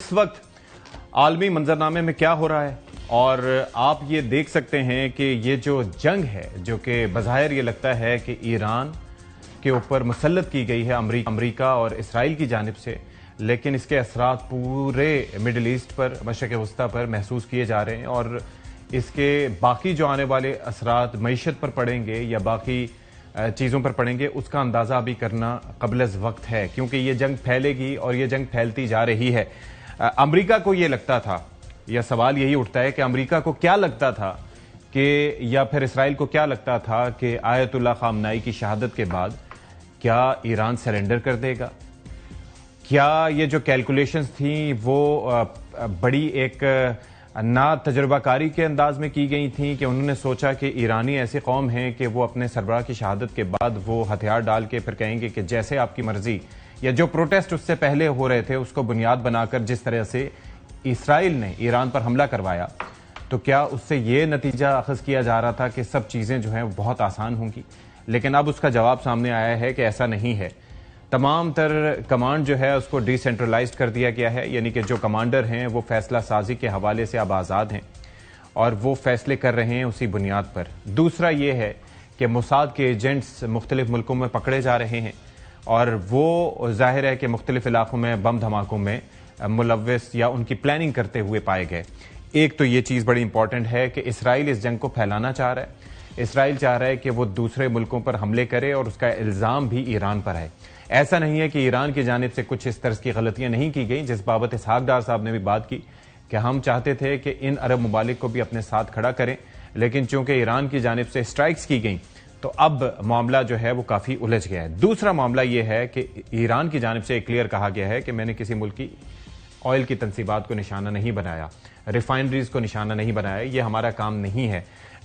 اس وقت عالمی منظرنامے میں کیا ہو رہا ہے اور آپ یہ دیکھ سکتے ہیں کہ یہ جو جنگ ہے جو کہ بظاہر یہ لگتا ہے کہ ایران کے اوپر مسلط کی گئی ہے امریکہ اور اسرائیل کی جانب سے، لیکن اس کے اثرات پورے مڈل ایسٹ پر، مشرق وسطیٰ پر محسوس کیے جا رہے ہیں اور اس کے باقی جو آنے والے اثرات معیشت پر پڑیں گے یا باقی چیزوں پر پڑیں گے اس کا اندازہ ابھی کرنا قبل از وقت ہے، کیونکہ یہ جنگ پھیلے گی اور یہ جنگ پھیلتی جا رہی ہے۔ امریکہ کو یہ لگتا تھا، یا سوال یہی اٹھتا ہے کہ امریکہ کو کیا لگتا تھا کہ یا پھر اسرائیل کو کیا لگتا تھا کہ آیت اللہ خامنائی کی شہادت کے بعد کیا ایران سرنڈر کر دے گا؟ کیا یہ جو کیلکولیشنز تھیں وہ بڑی ایک نا تجربہ کاری کے انداز میں کی گئی تھیں کہ انہوں نے سوچا کہ ایرانی ایسی قوم ہیں کہ وہ اپنے سربراہ کی شہادت کے بعد وہ ہتھیار ڈال کے پھر کہیں گے کہ جیسے آپ کی مرضی، یا جو پروٹیسٹ اس سے پہلے ہو رہے تھے اس کو بنیاد بنا کر جس طرح سے اسرائیل نے ایران پر حملہ کروایا، تو کیا اس سے یہ نتیجہ اخذ کیا جا رہا تھا کہ سب چیزیں جو ہیں بہت آسان ہوں گی؟ لیکن اب اس کا جواب سامنے آیا ہے کہ ایسا نہیں ہے۔ تمام تر کمانڈ جو ہے اس کو ڈی سینٹرلائزڈ کر دیا گیا ہے، یعنی کہ جو کمانڈر ہیں وہ فیصلہ سازی کے حوالے سے اب آزاد ہیں اور وہ فیصلے کر رہے ہیں اسی بنیاد پر۔ دوسرا یہ ہے کہ موساد کے ایجنٹس مختلف ملکوں میں پکڑے جا رہے ہیں اور وہ ظاہر ہے کہ مختلف علاقوں میں بم دھماکوں میں ملوث یا ان کی پلاننگ کرتے ہوئے پائے گئے۔ ایک تو یہ چیز بڑی امپورٹنٹ ہے کہ اسرائیل اس جنگ کو پھیلانا چاہ رہا ہے، اسرائیل چاہ رہا ہے کہ وہ دوسرے ملکوں پر حملے کرے اور اس کا الزام بھی ایران پر ہے۔ ایسا نہیں ہے کہ ایران کی جانب سے کچھ اس طرح کی غلطیاں نہیں کی گئیں، جس بابت اسحاق ڈار صاحب نے بھی بات کی کہ ہم چاہتے تھے کہ ان عرب ممالک کو بھی اپنے ساتھ کھڑا کریں، لیکن چونکہ ایران کی جانب سے اسٹرائکس کی گئیں تو اب معاملہ جو ہے وہ کافی الجھ گیا ہے۔ دوسرا معاملہ یہ ہے کہ ایران کی جانب سے کلیئر کہا گیا ہے کہ میں نے کسی ملک کی آئل کی تنصیبات کو نشانہ نہیں بنایا، ریفائنریز کو نشانہ نہیں بنایا، یہ ہمارا کام نہیں ہے۔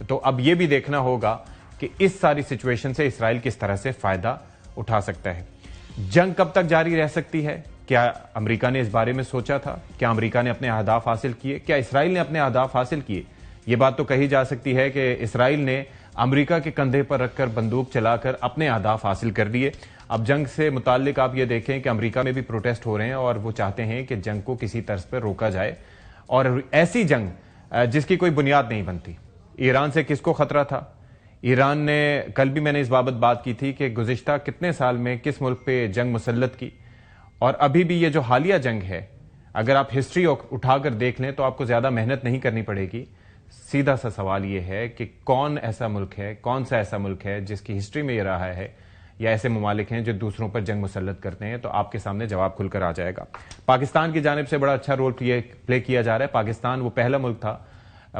تو اب یہ بھی دیکھنا ہوگا کہ اس ساری سچویشن سے اسرائیل کس طرح سے فائدہ اٹھا سکتا ہے۔ جنگ کب تک جاری رہ سکتی ہے؟ کیا امریکہ نے اس بارے میں سوچا تھا؟ کیا امریکہ نے اپنے اہداف حاصل کیے؟ کیا اسرائیل نے اپنے اہداف حاصل کیے؟ یہ بات تو کہی جا سکتی ہے کہ اسرائیل نے امریکہ کے کندھے پر رکھ کر بندوق چلا کر اپنے اہداف حاصل کر لیے۔ اب جنگ سے متعلق آپ یہ دیکھیں کہ امریکہ میں بھی پروٹیسٹ ہو رہے ہیں اور وہ چاہتے ہیں کہ جنگ کو کسی طرز پر روکا جائے، اور ایسی جنگ جس کی کوئی بنیاد نہیں بنتی۔ ایران سے کس کو خطرہ تھا؟ ایران نے، کل بھی میں نے اس بابت بات کی تھی کہ گزشتہ کتنے سال میں کس ملک پہ جنگ مسلط کی، اور ابھی بھی یہ جو حالیہ جنگ ہے اگر آپ ہسٹری اٹھا کر دیکھ لیں تو آپ کو زیادہ محنت نہیں کرنی پڑے گی۔ سیدھا سا سوال یہ ہے کہ کون ایسا ملک ہے، کون سا ایسا ملک ہے جس کی ہسٹری میں یہ رہا ہے، یا ایسے ممالک ہیں جو دوسروں پر جنگ مسلط کرتے ہیں؟ تو آپ کے سامنے جواب کھل کر آ جائے گا۔ پاکستان کی جانب سے بڑا اچھا رول پلے کیا جا رہا ہے۔ پاکستان وہ پہلا ملک تھا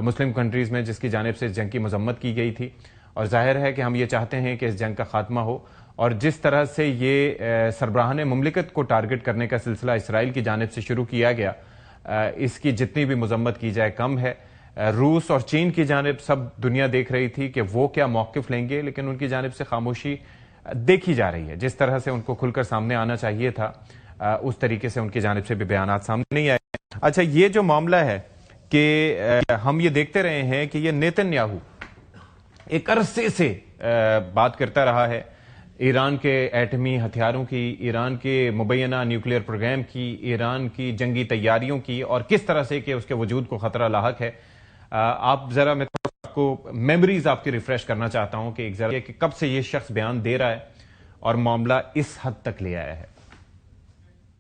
مسلم کنٹریز میں جس کی جانب سے اس جنگ کی مذمت کی گئی تھی، اور ظاہر ہے کہ ہم یہ چاہتے ہیں کہ اس جنگ کا خاتمہ ہو، اور جس طرح سے یہ سربراہان مملکت کو ٹارگٹ کرنے کا سلسلہ اسرائیل کی جانب سے شروع کیا گیا، اس کی جتنی بھی مذمت کی جائے کم ہے۔ روس اور چین کی جانب سب دنیا دیکھ رہی تھی کہ وہ کیا موقف لیں گے، لیکن ان کی جانب سے خاموشی دیکھی جا رہی ہے۔ جس طرح سے ان کو کھل کر سامنے آنا چاہیے تھا اس طریقے سے ان کی جانب سے بھی بیانات سامنے نہیں آئے۔ اچھا، یہ جو معاملہ ہے کہ ہم یہ دیکھتے رہے ہیں کہ یہ نیتن یاہو ایک عرصے سے بات کرتا رہا ہے ایران کے ایٹمی ہتھیاروں کی، ایران کے مبینہ نیوکلیئر پروگرام کی، ایران کی جنگی تیاریوں کی، اور کس طرح سے کہ اس کے وجود کو خطرہ لاحق ہے۔ آپ ذرا میں آپ کو میموریز آپ کی ریفریش کرنا چاہتا ہوں کہ کہ کب سے یہ شخص بیان دے رہا ہے اور معاملہ اس حد تک لے آیا ہے۔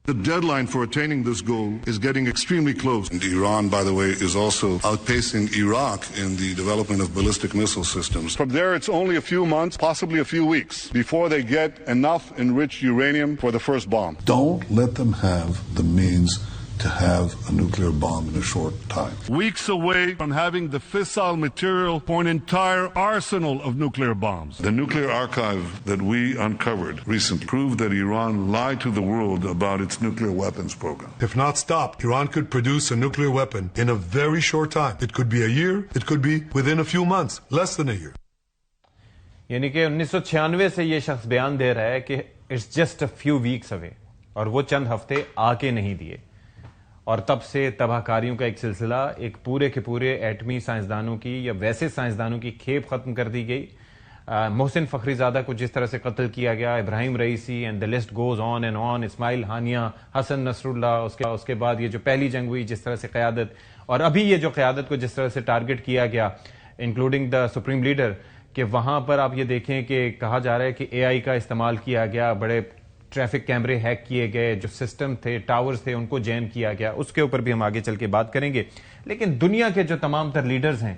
The deadline for attaining this goal is getting extremely close. And Iran, by the way, is also outpacing Iraq in the development of ballistic missile systems. From there, it's only a few months, possibly a few weeks, before they get enough enriched uranium for the first bomb. Don't let them have the means to have a nuclear bomb in a short time. Weeks away from having the fissile material for an entire arsenal of nuclear bombs. The nuclear archive that we uncovered recently proved that Iran lied to the world about its nuclear weapons program. If not stopped, Iran could produce a nuclear weapon in a very short time. It could be a year, it could be within a few months, less than a year. یعنی کہ 1996 سے یہ شخص بیان دے رہا ہے کہ it's just a few weeks away، اور وہ چند ہفتے آ کے نہیں دیے، اور تب سے تباہ کاریوں کا ایک سلسلہ، ایک پورے کے پورے ایٹمی سائنسدانوں کی یا ویسے سائنسدانوں کی کھیپ ختم کر دی گئی، محسن فخری زادہ کو جس طرح سے قتل کیا گیا, Ebrahim Raisi, and the list goes on and on, اسماعیل ہانیہ, حسن نصر اللہ, اس کے بعد یہ جو پہلی جنگ ہوئی جس طرح سے قیادت, اور ابھی یہ جو قیادت کو جس طرح سے ٹارگٹ کیا گیا انکلوڈنگ دا سپریم لیڈر, کہ وہاں پر آپ یہ دیکھیں کہ کہا جا رہا ہے کہ اے آئی کا استعمال کیا گیا, بڑے ٹریفک کیمرے ہیک کیے گئے, جو سسٹم تھے, ٹاورز تھے, ان کو جیم کیا گیا. اس کے اوپر بھی ہم آگے چل کے بات کریں گے. لیکن دنیا کے جو تمام تر لیڈرز ہیں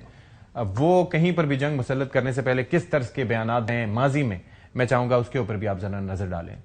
وہ کہیں پر بھی جنگ مسلط کرنے سے پہلے کس طرز کے بیانات ہیں ماضی میں چاہوں گا اس کے اوپر بھی آپ ذرا نظر ڈالیں.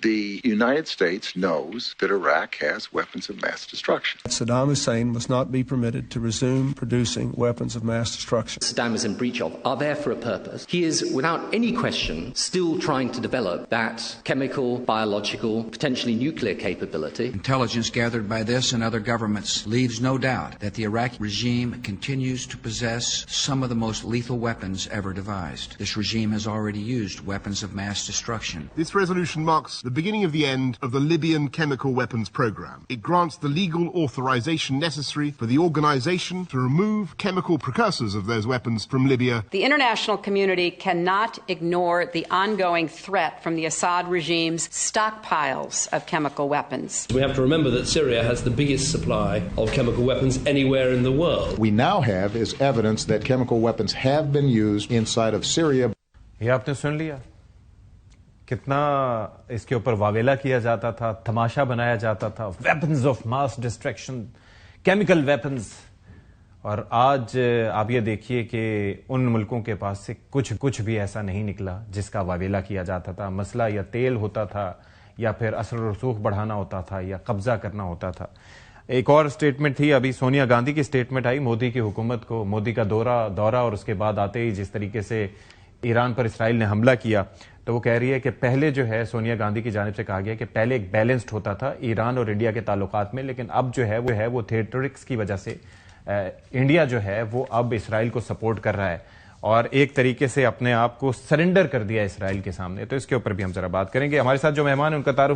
The United States knows that Iraq has weapons of mass destruction. Saddam Hussein must not be permitted to resume producing weapons of mass destruction. Saddam is in breach of are there for a purpose. He is, without any question, still trying to develop that chemical, biological, potentially nuclear capability. Intelligence gathered by this and other governments leaves no doubt that the Iraqi regime continues to possess some of the most lethal weapons ever devised. This regime has already used weapons of mass destruction. This resolution marks the beginning of the end of the Libyan chemical weapons program. It grants the legal authorization necessary for the organization to remove chemical precursors of those weapons from Libya. The international community cannot ignore the ongoing threat from the Assad regime's stockpiles of chemical weapons. We have to remember that Syria has the biggest supply of chemical weapons anywhere in the world. We now have is evidence that chemical weapons have been used inside of Syria. یہ آپ نے سن لیا کتنا اس کے اوپر واویلا کیا جاتا تھا, تماشا بنایا جاتا تھا, weapons of mass destruction, chemical weapons. اور آج آپ یہ دیکھیے کہ ان ملکوں کے پاس سے کچھ بھی ایسا نہیں نکلا جس کا واویلا کیا جاتا تھا. مسئلہ یا تیل ہوتا تھا, یا پھر اثر و رسوخ بڑھانا ہوتا تھا, یا قبضہ کرنا ہوتا تھا. ایک اور سٹیٹمنٹ تھی ابھی سونیا گاندھی کی سٹیٹمنٹ آئی مودی کی حکومت کو, مودی کا دورہ اور اس کے بعد آتے ہی جس طریقے سے ایران پر اسرائیل نے حملہ کیا, تو وہ کہہ رہی ہے کہ پہلے جو ہے سونیا گاندھی کی جانب سے کہا گیا کہ پہلے ایک بیلنسڈ ہوتا تھا ایران اور انڈیا کے تعلقات میں, لیکن اب جو ہے وہ تھیٹرکس کی وجہ سے انڈیا جو ہے وہ اب اسرائیل کو سپورٹ کر رہا ہے اور ایک طریقے سے اپنے آپ کو سرنڈر کر دیا اسرائیل کے سامنے. تو اس کے اوپر بھی ہم ذرا بات کریں گے. ہمارے ساتھ جو مہمان ہیں ان کا تعارف